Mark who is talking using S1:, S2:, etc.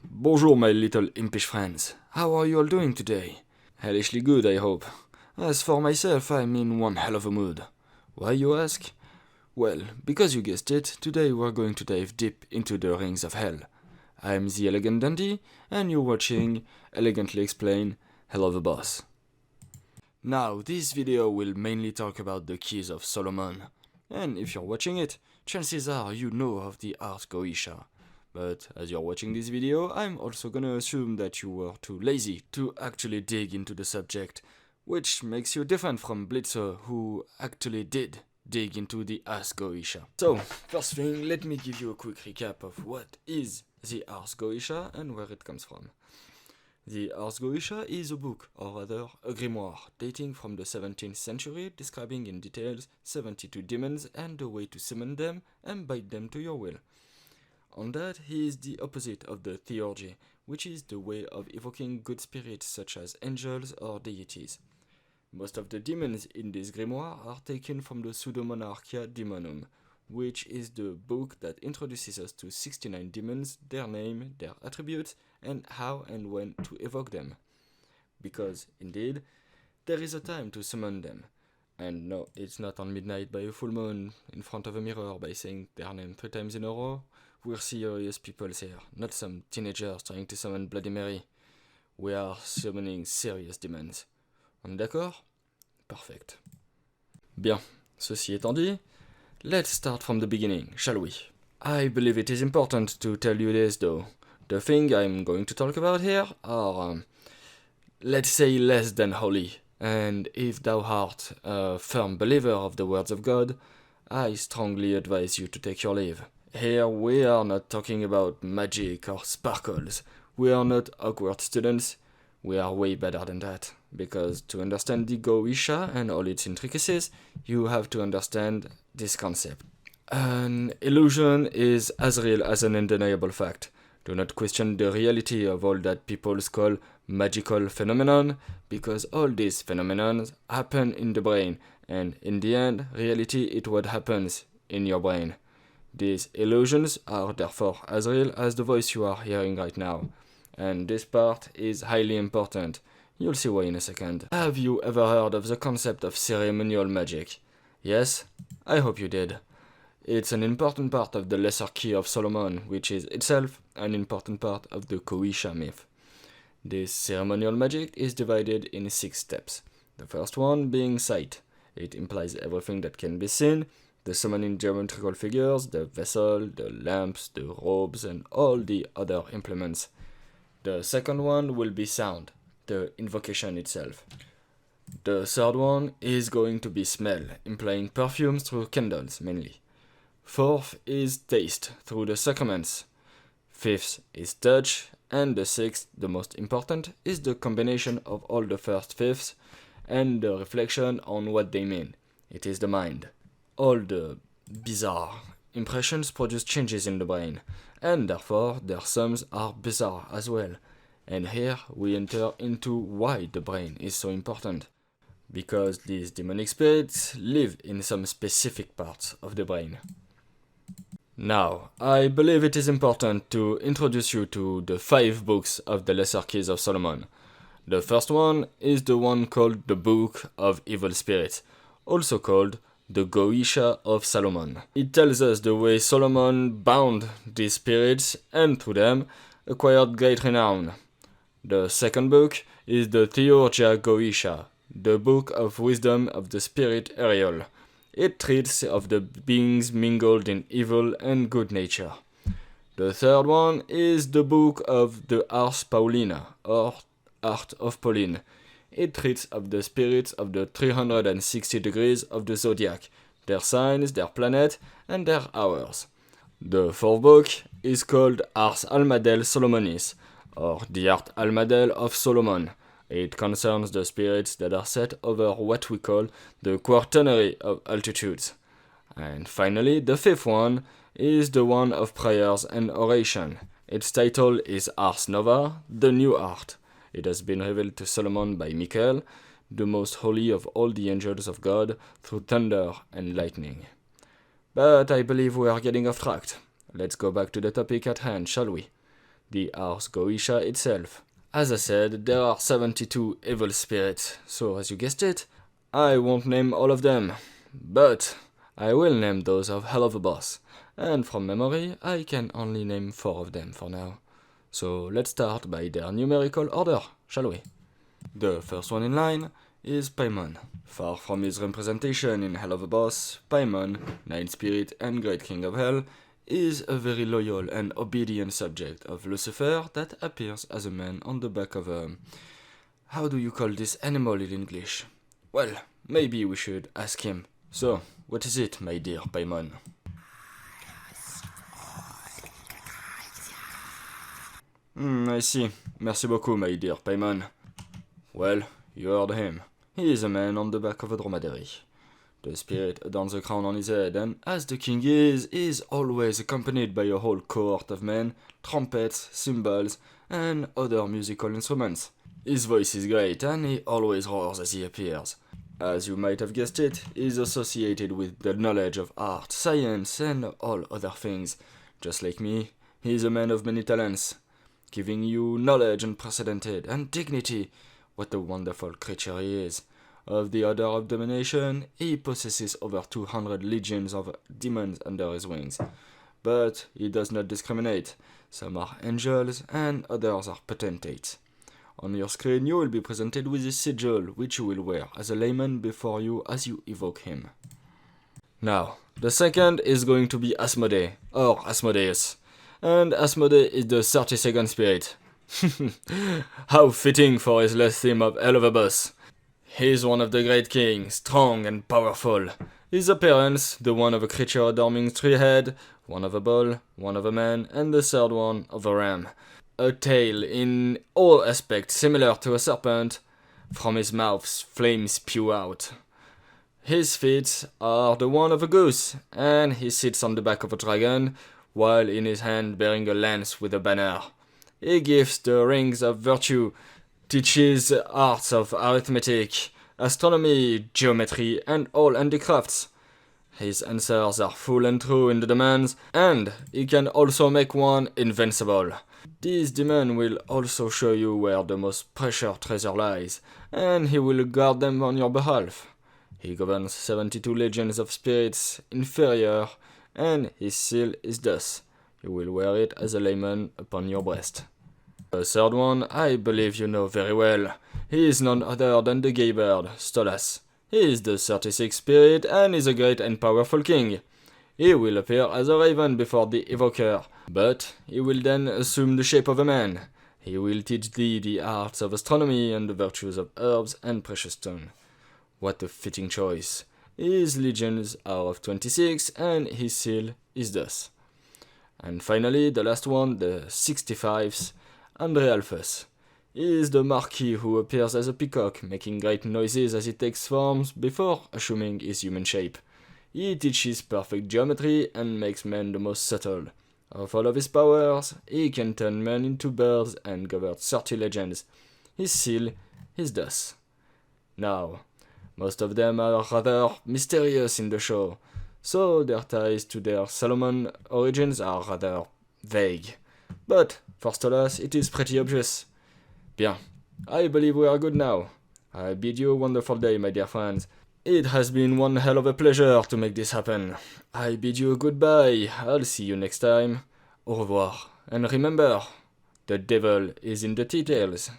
S1: Bonjour my little impish friends. How are you all doing today? Hellishly good, I hope. As for myself, I'm in one hell of a mood. Why, you ask? Well, because you guessed it, today we're going to dive deep into the rings of hell. I'm the Elegant Dandy, and you're watching Elegantly Explain Helluva Boss. Now, this video will mainly talk about the keys of Solomon, and if you're watching it, chances are you know of the Ars Goetia. But as you're watching this video, I'm also gonna assume that you were too lazy to actually dig into the subject, which makes you different from Blitzer, who actually did dig into the Ars Goetia. So, first thing, let me give you a quick recap of what is the Ars Goetia and where it comes from. The Ars Goetia is a book, or rather a grimoire, dating from the 17th century, describing in details 72 demons and the way to summon them and bind them to your will. On that, he is the opposite of the theurgy, which is the way of evoking good spirits such as angels or deities. Most of the demons in this grimoire are taken from the Pseudomonarchia Demonum, which is the book that introduces us to 69 demons, their name, their attributes, and how and when to evoke them. Because, indeed, there is a time to summon them. And no, it's not on midnight by a full moon in front of a mirror by saying their name 3 times in a row. We're serious people here, not some teenagers trying to summon Bloody Mary. We are summoning serious demons. On est d'accord? Perfect. Bien, ceci étant dit, let's start from the beginning, shall we? I believe it is important to tell you this though. The thing I'm going to talk about here are, let's say, less than holy. And if thou art a firm believer of the words of God, I strongly advise you to take your leave. Here we are not talking about magic or sparkles. We are not awkward students. We are way better than that. Because to understand the Goetia and all its intricacies, you have to understand this concept. An illusion is as real as an undeniable fact. Do not question the reality of all that people call magical phenomenon, because all these phenomena happen in the brain, and in the end, reality is what happens in your brain. These illusions are therefore as real as the voice you are hearing right now. And this part is highly important. You'll see why in a second. Have you ever heard of the concept of ceremonial magic? Yes? I hope you did. It's an important part of the Lesser Key of Solomon, which is itself an important part of the Goetia myth. This ceremonial magic is divided in 6 steps. The first one being sight. It implies everything that can be seen, the summoning geometrical figures, the vessel, the lamps, the robes, and all the other implements. The second one will be sound, the invocation itself. The third one is going to be smell, implying perfumes through candles mainly. Fourth is taste, through the sacraments. Fifth is touch, and the sixth, the most important, is the combination of all the first fifths and the reflection on what they mean. It is the mind. All the bizarre impressions produce changes in the brain, and therefore their sums are bizarre as well. And here we enter into why the brain is so important. Because these demonic spirits live in some specific parts of the brain. Now, I believe it is important to introduce you to the 5 books of the Lesser Keys of Solomon. The first one is the one called the Book of Evil Spirits, also called the Goetia of Solomon. It tells us the way Solomon bound these spirits and through them acquired great renown. The second book is the Theurgia Goetia, the Book of Wisdom of the Spirit Ariel. It treats of the beings mingled in evil and good nature. The third one is the Book of the Ars Paulina, or Art of Pauline. It treats of the spirits of the 360 degrees of the zodiac, their signs, their planet, and their hours. The fourth book is called Ars Almadel Solomonis, or the Art Almadel of Solomon. It concerns the spirits that are set over what we call the quaternary of altitudes. And finally, the fifth one is the one of prayers and oration. Its title is Ars Nova, the New Art. It has been revealed to Solomon by Michael, the most holy of all the angels of God, through thunder and lightning. But I believe we are getting off track. Let's go back to the topic at hand, shall we? the Ars Goetia itself. As I said, there are 72 evil spirits, so as you guessed it, I won't name all of them, but I will name those of Helluva Boss, and from memory, I can only name 4 of them for now. So let's start by their numerical order, shall we? The first one in line is Paimon. Far from his representation in Helluva Boss, Paimon, Nine Spirit and Great King of Hell, is a very loyal and obedient subject of Lucifer that appears as a man on the back of a... How do you call this animal in English? Well, maybe we should ask him. So, what is it, my dear Paimon? I see. Merci beaucoup, my dear Paimon. Well, you heard him. He is a man on the back of a dromedary. The spirit adorns a crown on his head, and as the king is always accompanied by a whole cohort of men, trumpets, cymbals, and other musical instruments. His voice is great, and he always roars as he appears. As you might have guessed it, he is associated with the knowledge of art, science, and all other things. Just like me, he is a man of many talents, giving you knowledge unprecedented and dignity. What a wonderful creature he is. Of the order of domination, he possesses over 200 legions of demons under his wings. But he does not discriminate. Some are angels and others are potentates. On your screen you will be presented with a sigil which you will wear as a layman before you as you evoke him. Now, the second is going to be Asmodee, or Asmodeus. And Asmodee is the 32nd spirit. How fitting for his last theme of Helluva Boss. He is one of the great kings, strong and powerful. His appearance, the one of a creature adorning 3 heads, one of a bull, one of a man, and the third one of a ram. A tail in all aspects similar to a serpent. From his mouth flames spew out. His feet are the one of a goose, and he sits on the back of a dragon, while in his hand bearing a lance with a banner. He gives the rings of virtue, teaches arts of arithmetic, astronomy, geometry, and all handicrafts. His answers are full and true in the demands, and he can also make one invincible. This demon will also show you where the most precious treasure lies, and he will guard them on your behalf. He governs 72 legions of spirits inferior, and his seal is thus. You will wear it as a layman upon your breast. The third one, I believe you know very well. He is none other than the gay bird, Stolas. He is the 36th spirit and is a great and powerful king. He will appear as a raven before the evoker, but he will then assume the shape of a man. He will teach thee the arts of astronomy and the virtues of herbs and precious stone. What a fitting choice. His legions are of 26 and his seal is thus. And finally, the last one, the 65th, Andre Alphus. He is the Marquis who appears as a peacock, making great noises as he takes forms before assuming his human shape. He teaches perfect geometry and makes men the most subtle. Of all of his powers, he can turn men into birds and govern 30 legends. His seal is thus. Now, most of them are rather mysterious in the show, so their ties to their Solomon origins are rather vague. But for Stolas, it is pretty obvious. Bien, I believe we are good now. I bid you a wonderful day, my dear friends. It has been one hell of a pleasure to make this happen. I bid you a goodbye. I'll see you next time. Au revoir. And remember, the devil is in the details.